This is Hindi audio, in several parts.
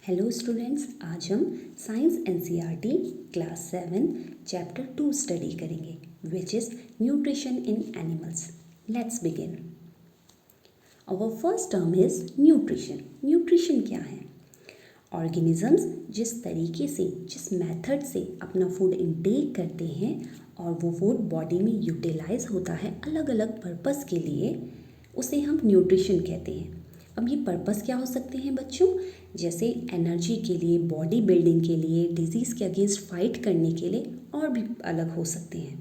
हेलो स्टूडेंट्स, आज हम science NCERT class 7 chapter 2 study करेंगे which is nutrition in animals. Let's begin. Our first term is nutrition. Nutrition क्या है? ऑर्गेनिजम्स जिस तरीके से, जिस मेथड से अपना फूड इनटेक करते हैं और वो फूड बॉडी में यूटिलाइज होता है अलग अलग पर्पस के लिए, उसे हम न्यूट्रिशन कहते हैं। अब ये पर्पस क्या हो सकते हैं बच्चों? जैसे एनर्जी के लिए, बॉडी बिल्डिंग के लिए, डिजीज़ के अगेंस्ट फाइट करने के लिए, और भी अलग हो सकते हैं।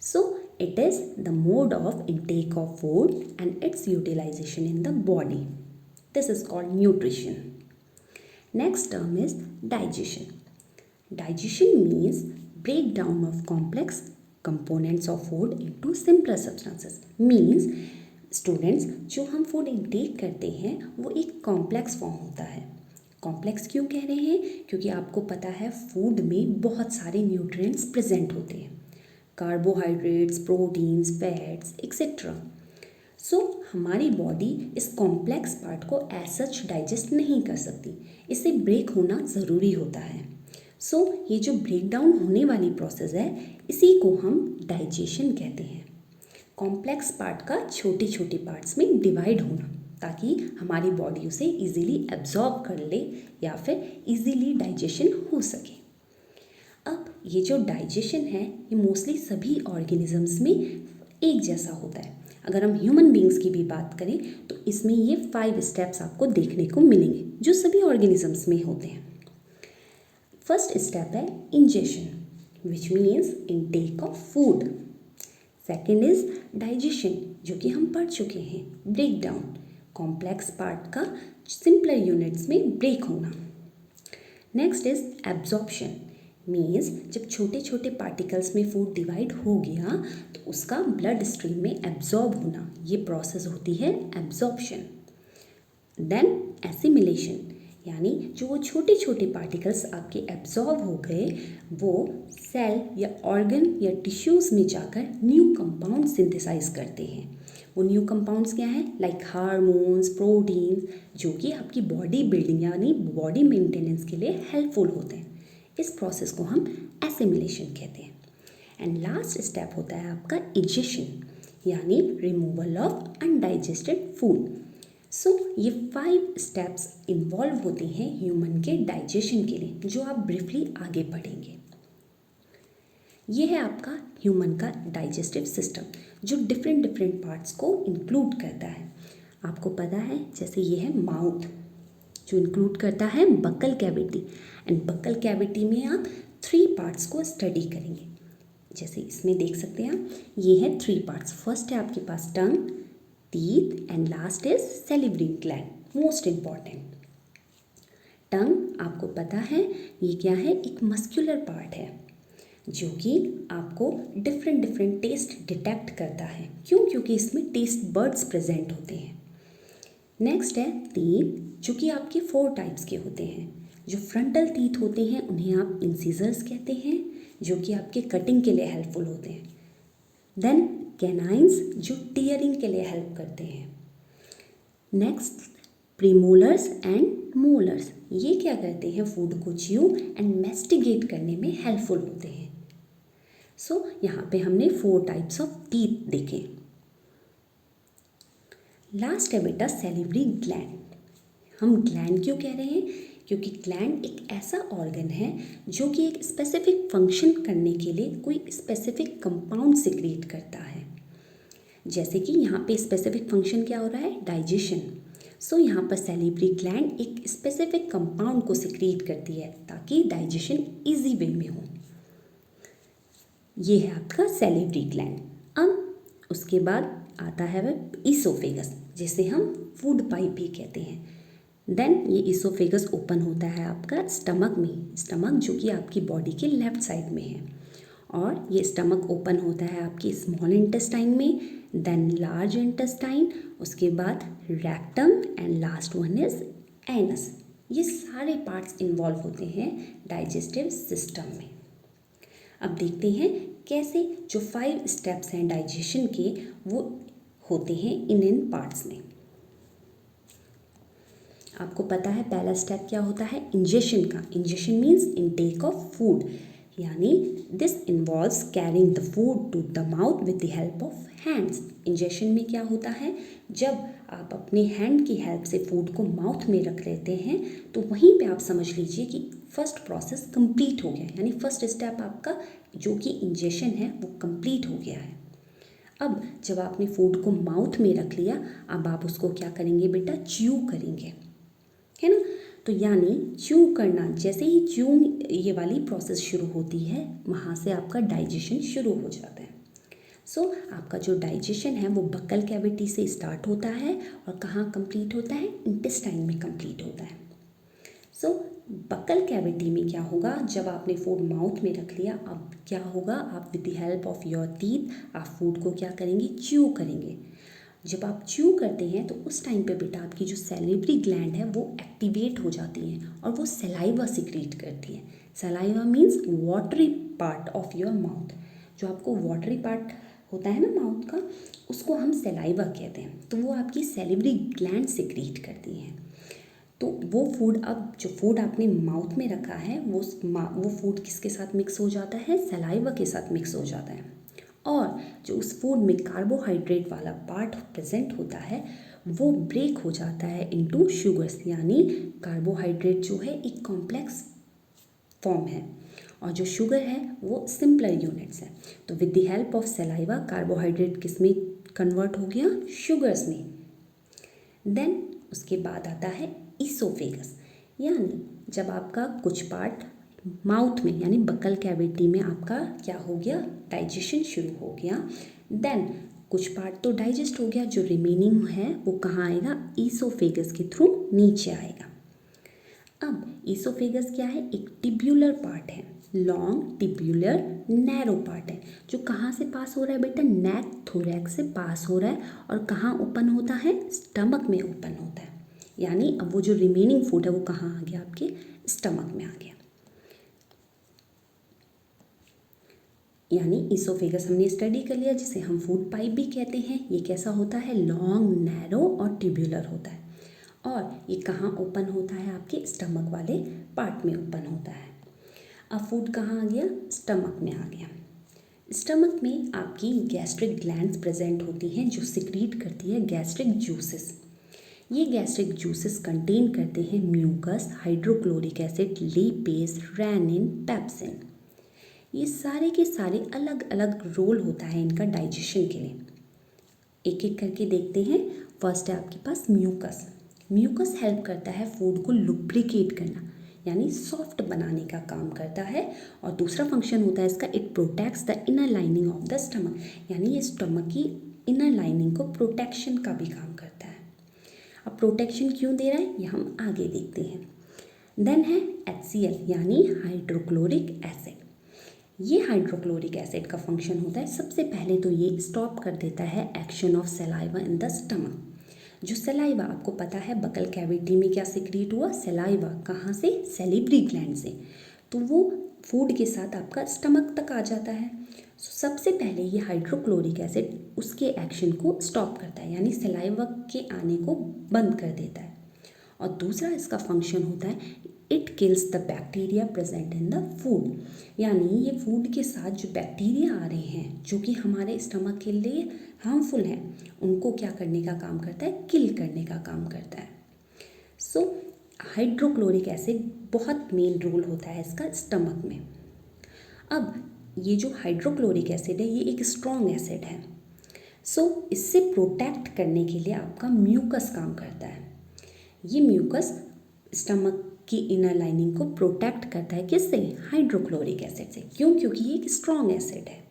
So it is the mode of intake of food and its utilisation in the body. This is called nutrition. Next term is digestion. Digestion means breakdown of complex components of food into simpler substances. Means students, जो हम फूड इनटेक करते हैं वो एक कॉम्प्लेक्स फॉर्म होता है। कॉम्प्लेक्स क्यों कह रहे हैं? क्योंकि आपको पता है फूड में बहुत सारे न्यूट्रिएंट्स प्रेजेंट होते हैं, कार्बोहाइड्रेट्स, प्रोटीन्स, फैट्स एक्सेट्रा। सो हमारी बॉडी इस कॉम्प्लेक्स पार्ट को एज सच डाइजेस्ट नहीं कर सकती, इसे ब्रेक होना ज़रूरी होता है। सो ये जो ब्रेक डाउन होने वाली प्रोसेस है, इसी को हम डाइजेशन कहते हैं। कॉम्प्लेक्स पार्ट का छोटे छोटे पार्ट्स में डिवाइड होना, ताकि हमारी बॉडी उसे इजीली एब्जॉर्ब कर ले या फिर इजीली डाइजेशन हो सके। अब ये जो डाइजेशन है ये मोस्टली सभी ऑर्गेनिजम्स में एक जैसा होता है। अगर हम ह्यूमन बींग्स की भी बात करें तो इसमें ये 5 स्टेप्स आपको देखने को मिलेंगे जो सभी ऑर्गेनिजम्स में होते हैं। फर्स्ट स्टेप है ingestion, which means intake of food. Second is digestion, जो कि हम पढ़ चुके हैं, ब्रेक डाउन, कॉम्प्लेक्स पार्ट का सिंपलर यूनिट्स में ब्रेक होना। नेक्स्ट इज एब्जॉर्प्शन, मीन्स जब छोटे छोटे पार्टिकल्स में फूड डिवाइड हो गया तो उसका ब्लड स्ट्रीम में एब्जॉर्ब होना, ये प्रोसेस होती है एब्जॉर्प्शन। देन एसिमिलेशन, यानी जो वो छोटे छोटे पार्टिकल्स आपके एब्जॉर्ब हो गए वो सेल या ऑर्गन या टिश्यूज़ में जाकर न्यू कंपाउंड सिंथेसाइज करते हैं। वो न्यू कंपाउंड्स क्या हैं? लाइक हार्मोन्स, प्रोटीन्स, जो कि आपकी बॉडी बिल्डिंग यानी बॉडी मेंटेनेंस के लिए हेल्पफुल होते हैं। इस प्रोसेस को हम एसिमिलेशन कहते हैं। एंड लास्ट स्टेप होता है आपका इजेशन, यानी रिमूवल ऑफ अनडाइजेस्टेड फूड। सो ये 5 स्टेप्स इन्वॉल्व होते हैं ह्यूमन के डाइजेशन के लिए, जो आप ब्रीफली आगे पढ़ेंगे। ये है आपका ह्यूमन का डाइजेस्टिव सिस्टम, जो डिफरेंट डिफरेंट पार्ट्स को इंक्लूड करता है। आपको पता है जैसे ये है माउथ, जो इंक्लूड करता है buccal cavity, and buccal cavity में आप 3 पार्ट्स को स्टडी करेंगे। जैसे इसमें देख सकते हैं आप, ये है 3 पार्ट्स। फर्स्ट है आपके पास tongue, teeth and last is salivary gland, most important. Tongue आपको पता है ये क्या है? एक मस्कुलर पार्ट है जो कि आपको डिफरेंट डिफरेंट टेस्ट डिटेक्ट करता है। क्यों? क्योंकि इसमें टेस्ट बर्ड्स प्रेजेंट होते हैं। नेक्स्ट है टीथ, जो कि आपके 4 टाइप्स के होते हैं। जो फ्रंटल टीथ होते हैं उन्हें आप इंसिजर्स कहते हैं, जो कि आपके कटिंग के लिए हेल्पफुल होते हैं। देन कैनाइंस, जो टीयरिंग के लिए हेल्प करते हैं। नेक्स्ट प्रीमोलर्स एंड मोलर्स, ये क्या करते हैं? फूड को च्यू एंड मैस्टिगेट करने में हेल्पफुल होते हैं। सो यहाँ पे हमने 4 टाइप्स ऑफ टीथ देखे। लास्ट है बेटा सैलिवरी ग्लैंड। हम ग्लैंड क्यों कह रहे हैं? क्योंकि ग्लैंड एक ऐसा ऑर्गन है जो कि एक स्पेसिफिक फंक्शन करने के लिए कोई स्पेसिफिक कंपाउंड सिक्रीट करता है। जैसे कि यहाँ पे स्पेसिफिक फंक्शन क्या हो रहा है? डाइजेशन। सो यहाँ पर सैलिवरी ग्लैंड एक स्पेसिफिक कंपाउंड को सिक्रीट करती है ताकि डाइजेशन इजी वे में हो। ये है आपका सैलिवरी ग्लैंड। अब उसके बाद आता है वह ईसोफेगस, जिसे हम फूड पाइप भी कहते हैं। देन ये ईसोफेगस ओपन होता है आपका स्टमक में, स्टमक जो कि आपकी बॉडी के लेफ्ट साइड में है, और ये स्टमक ओपन होता है आपकी स्मॉल इंटेस्टाइन में, देन लार्ज इंटेस्टाइन, उसके बाद rectum and last one is anus. ये सारे पार्ट्स इन्वॉल्व होते हैं डाइजेस्टिव सिस्टम में। अब देखते हैं कैसे जो 5 स्टेप्स हैं डाइजेशन के वो होते हैं इन पार्ट्स में। आपको पता है पहला स्टेप क्या होता है, इंजेशन का। Ingestion means intake of food, यानी this involves carrying the food to the mouth with the help of hands. Ingestion में क्या होता है, जब आप अपने हैंड की हेल्प से फूड को माउथ में रख लेते हैं तो वहीं पे आप समझ लीजिए कि फर्स्ट प्रोसेस कंप्लीट हो गया, यानी फर्स्ट स्टेप आपका जो कि इंजेशन है वो कंप्लीट हो गया है। अब जब आपने फूड को माउथ में रख लिया, अब आप उसको क्या करेंगे बेटा, च्यू करेंगे, है ना। तो यानी च्यू करना, जैसे ही च्यू ये वाली प्रोसेस शुरू होती है वहाँ से आपका डाइजेशन शुरू हो जाता है। सो आपका जो डाइजेशन है वो बक्कल कैविटी से स्टार्ट होता है और कहाँ कंप्लीट होता है, इंटेस्टाइन में कंप्लीट होता है। सो बक्कल कैविटी में क्या होगा, जब आपने फूड माउथ में रख लिया, अब क्या होगा, आप with the help of your teeth आप फूड को क्या करेंगे, च्यू करेंगे। जब आप च्यू करते हैं तो उस टाइम पे बेटा आपकी जो सैलिवरी ग्लैंड है वो एक्टिवेट हो जाती है और वो सलाइवा सिक्रीट करती है। Saliva means watery part of your mouth. जो आपको वाटरी पार्ट होता है ना माउथ का, उसको हम सलाइवा कहते हैं। तो वो आपकी सैलिवरी ग्लैंड सिक्रीट करती हैं। तो वो फूड, अब जो फूड आपने माउथ में रखा है वो फूड किसके साथ मिक्स हो जाता है, सलाइवा के साथ मिक्स हो जाता है। और जो उस फूड में कार्बोहाइड्रेट वाला पार्ट प्रेजेंट होता है वो ब्रेक हो जाता है इनटू शुगर्स, यानी कार्बोहाइड्रेट जो है एक कॉम्प्लेक्स फॉर्म है और जो शुगर है वो सिंपलर यूनिट्स है। तो with the help of saliva carbohydrate किस में कन्वर्ट हो गया, शुगर्स में। देन उसके बाद आता है ईसोफेगस, यानी जब आपका कुछ पार्ट माउथ में यानी बक्कल कैविटी में आपका क्या हो गया, डाइजेशन शुरू हो गया। देन कुछ पार्ट तो डाइजेस्ट हो गया, जो रिमेनिंग है वो कहाँ आएगा, ईसोफेगस के थ्रू नीचे आएगा। अब ईसोफेगस क्या है, एक टिब्यूलर पार्ट है, लॉन्ग टिब्यूलर नैरो पार्ट है, जो कहाँ से पास हो रहा है बेटा, नेक थोरैक्स से पास हो रहा है और कहाँ ओपन होता है, स्टमक में ओपन होता है। यानी अब वो जो रिमेनिंग फूड है वो कहाँ आ गया, आपके स्टमक में आ गया। यानी ईसोफेगस हमने स्टडी कर लिया, जिसे हम फूड पाइप भी कहते हैं। ये कैसा होता है, लॉन्ग नैरो और ट्यूब्यूलर होता है और ये कहाँ ओपन होता है, आपके स्टमक वाले पार्ट में ओपन होता है। अब फूड कहाँ आ गया, स्टमक में आ गया। स्टमक में आपकी गैस्ट्रिक ग्लैंड्स प्रेजेंट होती हैं जो सिक्रीट करती है गैस्ट्रिक जूसेस। ये गैस्ट्रिक जूसेस कंटेन करते हैं mucus, hydrochloric acid, lipase, rennin, pepsin. ये सारे के सारे अलग अलग रोल होता है इनका डाइजेशन के लिए। एक एक करके देखते हैं। फर्स्ट है आपके पास म्यूकस। म्यूकस हेल्प करता है फूड को लुब्रिकेट करना, यानी सॉफ्ट बनाने का काम करता है। और दूसरा फंक्शन होता है इसका, it protects the inner lining of the stomach, यानी ये स्टमक की इनर लाइनिंग को प्रोटेक्शन का भी काम करता है। अब प्रोटेक्शन क्यों दे रहा है ये हम आगे देखते हैं। देन है HCl यानी हाइड्रोक्लोरिक एसिड। ये हाइड्रोक्लोरिक एसिड का फंक्शन होता है, सबसे पहले तो ये स्टॉप कर देता है action of saliva in the stomach. जो सलाइवा आपको पता है बकल कैविटी में क्या सिक्रीट हुआ, सलाइवा कहाँ से, सैलिवरी ग्लैंड से, तो वो फूड के साथ आपका स्टमक तक आ जाता है। सबसे पहले ये हाइड्रोक्लोरिक एसिड उसके एक्शन को स्टॉप करता है, यानी सलाइवा के आने को बंद कर देता है। और दूसरा इसका फंक्शन होता है, it kills the bacteria present in the food, यानी ये फूड के साथ जो बैक्टीरिया आ रहे हैं जो कि हमारे स्टमक के लिए हार्मफुल हैं, उनको क्या करने का काम करता है, किल करने का काम करता है। सो हाइड्रोक्लोरिक एसिड बहुत मेन रोल होता है इसका स्टमक में। अब ये जो हाइड्रोक्लोरिक एसिड है ये एक स्ट्रॉन्ग एसिड है। सो इससे प्रोटेक्ट करने के लिए आपका म्यूकस काम करता है। ये म्यूकस स्टमक की इनर लाइनिंग को प्रोटेक्ट करता है, किससे, हाइड्रोक्लोरिक एसिड से। क्यों, क्योंकि ये एक स्ट्रॉन्ग एसिड है।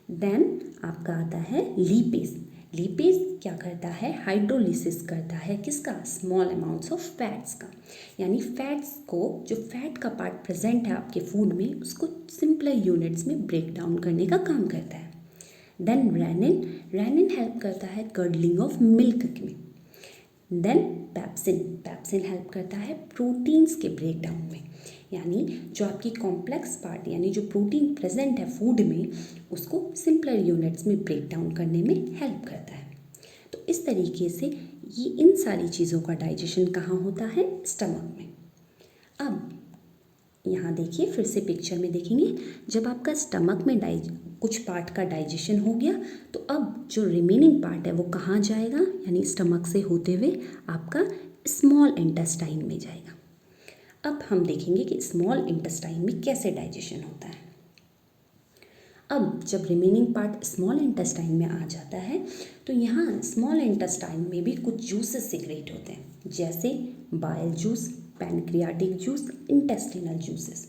देन आपका आता है लिपेज। लिपेज क्या करता है, हाइड्रोलिसिस करता है किसका, स्मॉल अमाउंट्स ऑफ फैट्स का, यानी फैट्स को, जो फैट का पार्ट प्रेजेंट है आपके फूड में, उसको सिंपलर यूनिट्स में ब्रेक डाउन करने का काम करता है। देन रेनिन, रेनिन हेल्प करता है कर्डलिंग ऑफ मिल्क में। देन पेप्सिन, पेप्सिन हेल्प करता है प्रोटीन्स के ब्रेक डाउन में, यानी जो आपकी कॉम्प्लेक्स पार्ट यानी जो प्रोटीन प्रेजेंट है फूड में उसको सिंपलर यूनिट्स में ब्रेक डाउन करने में हेल्प करता है। तो इस तरीके से ये इन सारी चीज़ों का डाइजेशन कहाँ होता है? स्टमक में। अब यहाँ देखिए, फिर से पिक्चर में देखेंगे, जब आपका स्टमक में कुछ पार्ट का डाइजेशन हो गया तो अब जो रिमेनिंग पार्ट है वो कहाँ जाएगा? यानी स्टमक से होते हुए आपका स्मॉल इंटेस्टाइन में जाएगा। अब हम देखेंगे कि स्मॉल इंटेस्टाइन में कैसे डाइजेशन होता है। अब जब रिमेनिंग पार्ट स्मॉल इंटेस्टाइन में आ जाता है तो यहाँ स्मॉल इंटेस्टाइन में भी कुछ जूसेस सिक्रेट होते हैं, जैसे bile juice, pancreatic juice, intestinal juices.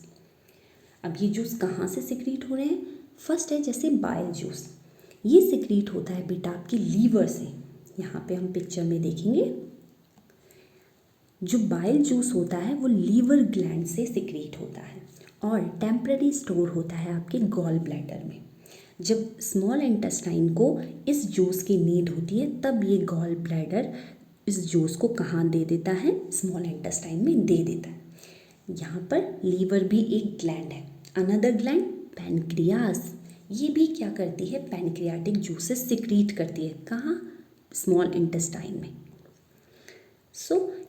अब ये जूस कहाँ से सिक्रीट हो रहे हैं? फर्स्ट है जैसे बाइल जूस, ये सिक्रीट होता है बेटा आपकी लीवर से। यहाँ पे हम पिक्चर में देखेंगे, जो बाइल जूस होता है वो लीवर ग्लैंड से सिक्रीट होता है और टेम्पररी स्टोर होता है आपके गॉल ब्लैडर में। जब स्मॉल इंटेस्टाइन को इस जूस की नीड होती है तब ये गॉल ब्लैडर इस जूस को कहाँ दे देता है? स्मॉल इंटेस्टाइन में दे देता है। यहाँ पर लीवर भी एक ग्लैंड है। अनदर ग्लैंड पैनक्रियास, ये भी क्या करती है? पैनक्रियाटिक जूसेस सिक्रीट करती है। कहाँ? स्मॉल इंटेस्टाइन में।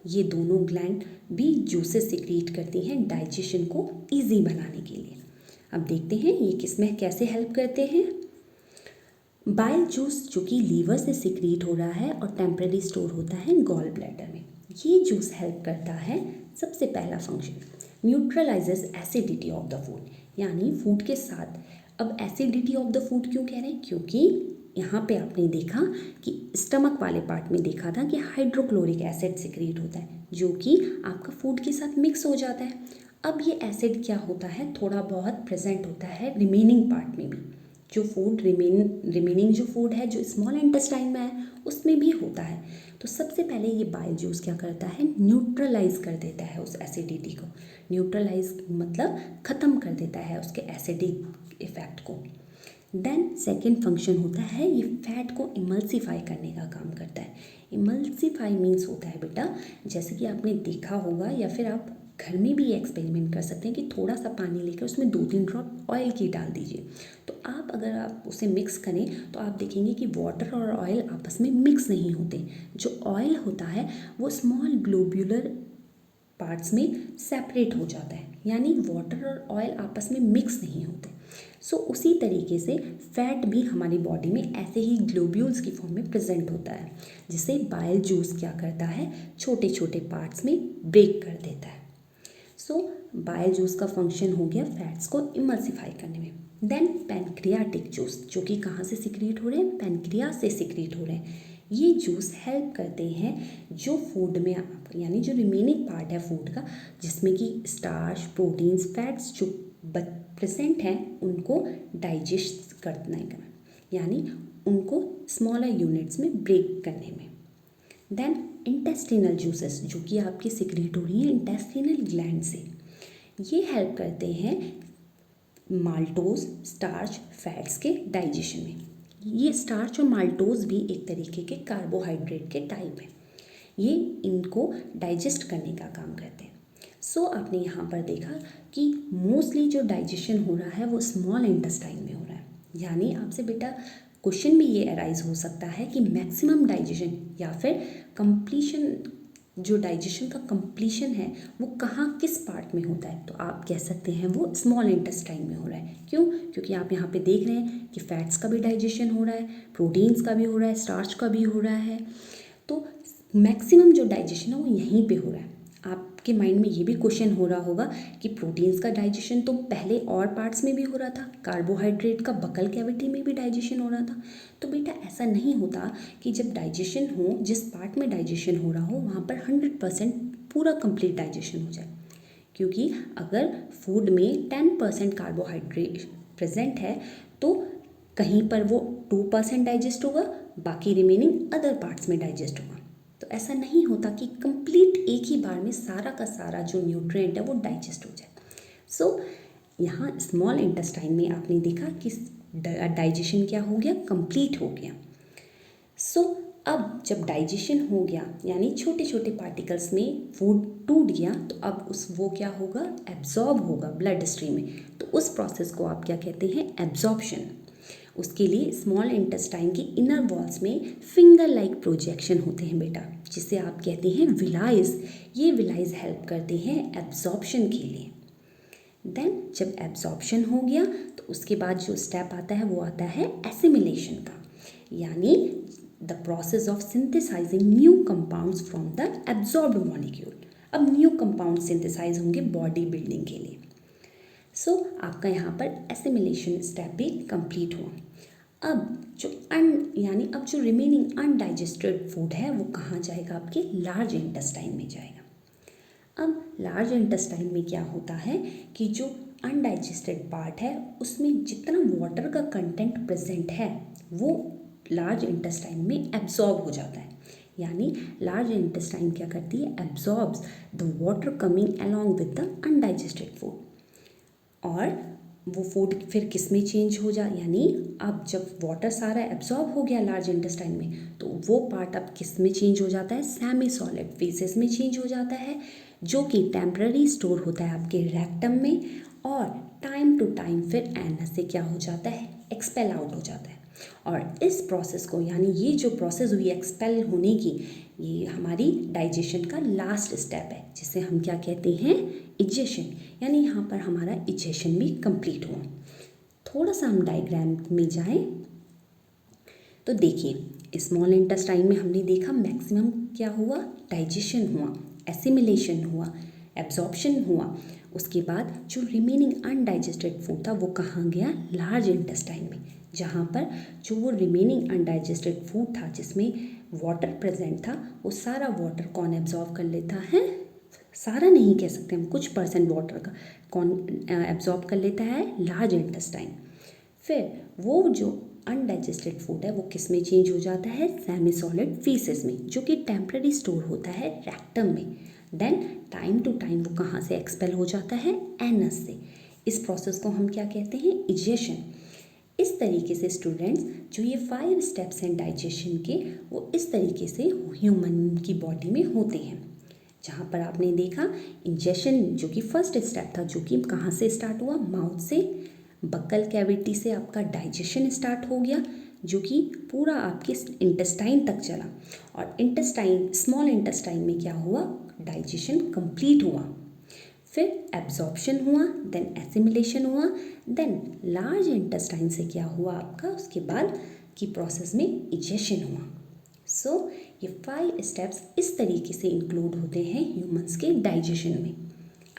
ये दोनों ग्लैंड भी जूसेस सिक्रीट करती हैं डाइजेशन को ईजी बनाने के लिए। अब देखते हैं ये किसमें कैसे हेल्प करते हैं। बाइल जूस जो कि लीवर से सिक्रीट हो रहा है और टेम्पररी स्टोर होता है गॉल ब्लैडर में। ये जूस हेल्प करता है, सबसे पहला function, neutralises acidity of the food, यानी फूड के साथ। अब एसिडिटी ऑफ द फूड क्यों कह रहे हैं? क्योंकि यहाँ पे आपने देखा कि स्टमक वाले पार्ट में देखा था कि हाइड्रोक्लोरिक एसिड सिक्रीट होता है जो कि आपका फूड के साथ मिक्स हो जाता है। अब ये एसिड क्या होता है? थोड़ा बहुत प्रेजेंट होता है रिमेनिंग पार्ट में भी। जो फूड रिमेनिंग जो फूड है जो स्मॉल इंटेस्टाइन में है उसमें भी होता है। तो सबसे पहले ये बाइल जूस क्या करता है? न्यूट्रलाइज कर देता है उस एसिडिटी को। न्यूट्रलाइज मतलब ख़त्म कर देता है उसके एसिडिक इफेक्ट को। देन सेकेंड फंक्शन होता है ये फैट को इमल्सिफाई करने का काम करता है। इमल्सिफाई मीन्स होता है बेटा, जैसे कि आपने देखा होगा या फिर आप घर में भी एक्सपेरिमेंट कर सकते हैं कि थोड़ा सा पानी लेकर उसमें 2-3 ड्रॉप ऑयल की डाल दीजिए। तो अगर आप उसे मिक्स करें तो आप देखेंगे कि वाटर और ऑयल आपस में मिक्स नहीं होते। जो ऑयल होता है वो स्मॉल ग्लोब्यूलर पार्ट्स में सेपरेट हो जाता है, यानी वाटर और ऑयल आपस में मिक्स नहीं होते। उसी तरीके से फैट भी हमारी बॉडी में ऐसे ही ग्लोब्यूल्स की फॉर्म में प्रेजेंट होता है, जिसे बाइल जूस क्या करता है? छोटे छोटे पार्ट्स में ब्रेक कर देता है। बाइल जूस का फंक्शन हो गया फैट्स को इमल्सिफाई करने में। देन पैनक्रियाटिक जूस जो कि कहाँ से सिक्रीट हो रहे हैं? पैनक्रियास से सिक्रीट हो रहे हैं। ये जूस हेल्प करते हैं जो फूड में यानी जो रिमेनिंग पार्ट है फूड का, जिसमें कि स्टार्च, प्रोटीन्स, फैट्स जो प्रेजेंट हैं उनको डाइजेस्ट करने का, यानी उनको स्मॉलर यूनिट्स में ब्रेक करने में। देन इंटेस्टिनल जूसेस जो कि आपकी सिक्रीट हो रही है इंटेस्टिनल ग्लैंड से, ये हेल्प करते हैं माल्टोज, स्टार्च, फैट्स के डाइजेशन में। ये स्टार्च और माल्टोज भी एक तरीके के कार्बोहाइड्रेट के टाइप हैं, ये इनको डाइजेस्ट करने का काम करते हैं। आपने यहाँ पर देखा कि मोस्टली जो डाइजेशन हो रहा है वो स्मॉल इंटेस्टाइन में हो रहा है। यानी आपसे बेटा क्वेश्चन में ये अराइज हो सकता है कि मैक्सिमम डाइजेशन या फिर कंप्लीशन, जो डाइजेशन का कंप्लीशन है वो कहाँ किस पार्ट में होता है? तो आप कह सकते हैं वो स्मॉल इंटेस्टाइन में हो रहा है। क्यों? क्योंकि आप यहाँ पे देख रहे हैं कि फैट्स का भी डाइजेशन हो रहा है, प्रोटीन्स का भी हो रहा है, स्टार्च का भी हो रहा है। तो मैक्सिमम जो डाइजेशन है वो यहीं पे हो रहा है। आपके माइंड में ये भी क्वेश्चन हो रहा होगा कि प्रोटीन्स का डाइजेशन तो पहले और पार्ट्स में भी हो रहा था, कार्बोहाइड्रेट का बकल कैविटी में भी डाइजेशन हो रहा था। तो बेटा ऐसा नहीं होता कि जब डाइजेशन हो, जिस पार्ट में डाइजेशन हो रहा हो वहाँ पर 100% पूरा कंप्लीट डाइजेशन हो जाए। क्योंकि अगर फूड में 10% कार्बोहाइड्रेट प्रेजेंट है तो कहीं पर वो 2% डाइजेस्ट होगा, बाकी रिमेनिंग अदर पार्ट्स में डाइजेस्ट होगा। तो ऐसा नहीं होता कि कंप्लीट एक ही बार में सारा का सारा जो न्यूट्रिएंट है वो डाइजेस्ट हो जाए। यहाँ स्मॉल इंटेस्टाइन में आपने देखा कि डाइजेशन क्या हो गया? कंप्लीट हो गया। अब जब डाइजेशन हो गया यानी छोटे छोटे पार्टिकल्स में फूड टूट गया तो अब वो क्या होगा? एब्जॉर्ब होगा ब्लड स्ट्रीम में। तो उस प्रोसेस को आप क्या कहते हैं? एब्जॉर्प्शन। उसके लिए स्मॉल इंटेस्टाइन की इनर वॉल्स में फिंगर लाइक प्रोजेक्शन होते हैं बेटा, जिसे आप कहते हैं विलाइज। ये विलाइज हेल्प करते हैं एब्जॉर्प्शन के लिए। देन जब एब्जॉर्प्शन हो गया तो उसके बाद जो स्टेप आता है वो आता है एसिमिलेशन का, यानी the process of synthesising new compounds from the absorbed molecule. अब न्यू कंपाउंड सिंथेसाइज होंगे बॉडी बिल्डिंग के लिए। सो आपका यहाँ पर एसिमिलेशन स्टेप भी कंप्लीट हुआ। अब जो रिमेनिंग अनडाइजेस्टेड फूड है वो कहाँ जाएगा, आपके लार्ज इंटेस्टाइन में जाएगा। अब लार्ज इंटेस्टाइन में क्या होता है कि जो अनडाइजेस्टेड पार्ट है उसमें जितना वाटर का कंटेंट प्रेजेंट है वो लार्ज इंटेस्टाइन में एब्जॉर्ब हो जाता है, यानी लार्ज इंटेस्टाइन क्या करती है, absorbs the water coming along with the undigested food. और वो फूड फिर किस में चेंज हो जा, यानी अब जब वाटर सारा एब्जॉर्ब हो गया लार्ज इंटेस्टाइन में तो वो पार्ट अब किस में चेंज हो जाता है, सेमी सॉलिड फेसेस में चेंज हो जाता है, जो कि टेम्पररी स्टोर होता है आपके रेक्टम में, और टाइम टू टाइम फिर एनस से क्या हो जाता है, एक्सपेल आउट हो जाता है। और इस प्रोसेस को, यानी ये जो प्रोसेस हुई एक्सपेल होने की, ये हमारी डाइजेशन का लास्ट स्टेप है, जिसे हम क्या कहते हैं, इजेशन। यानी यहाँ पर हमारा इजेशन भी कंप्लीट हुआ। थोड़ा सा हम डायग्राम में जाएं तो देखिए, स्मॉल इंटेस्टाइन में हमने देखा मैक्सिमम क्या हुआ, डाइजेशन हुआ, एसिमिलेशन हुआ, एब्जॉर्प्शन हुआ। उसके बाद जो रिमेनिंग अनडाइजेस्टेड फूड था वो कहाँ गया, लार्ज इंटेस्टाइन में, जहाँ पर जो वो रिमेनिंग अनडाइजेस्टेड फूड था जिसमें वाटर प्रेजेंट था, वो सारा वाटर कौन एब्जॉर्ब कर लेता है, सारा नहीं कह सकते हम, कुछ परसेंट वाटर का कौन एब्जॉर्ब कर लेता है, लार्ज इंटेस्टाइन। फिर वो जो अनडाइजेस्टेड फूड है वो किस में चेंज हो जाता है, सेमी सॉलिड फीसेस में, जो कि टेम्पररी स्टोर होता है रेक्टम में। देन टाइम टू टाइम वो कहाँ से एक्सपेल हो जाता है, एनस से। इस प्रोसेस को हम क्या कहते हैं, इजेशन। इस तरीके से स्टूडेंट्स, जो ये 5 स्टेप्स हैं डाइजेशन के, वो इस तरीके से ह्यूमन की बॉडी में होते हैं। जहाँ पर आपने देखा इंजेशन जो कि फर्स्ट स्टेप था, जो कि कहाँ से स्टार्ट हुआ, माउथ से, बक्कल कैविटी से आपका डाइजेशन स्टार्ट हो गया, जो कि पूरा आपके इंटेस्टाइन तक चला। और इंटेस्टाइन, स्मॉल इंटेस्टाइन में क्या हुआ, डाइजेशन कंप्लीट हुआ, फिर एब्जॉर्प्शन हुआ, देन एसिमिलेशन हुआ, देन लार्ज इंटेस्टाइन से क्या हुआ आपका, उसके बाद की प्रोसेस में इजेशन हुआ। सो ये 5 स्टेप्स इस तरीके से इंक्लूड होते हैं ह्यूमंस के डाइजेशन में।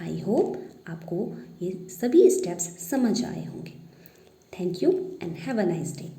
आई होप आपको ये सभी स्टेप्स समझ आए होंगे। Thank you and have a nice day.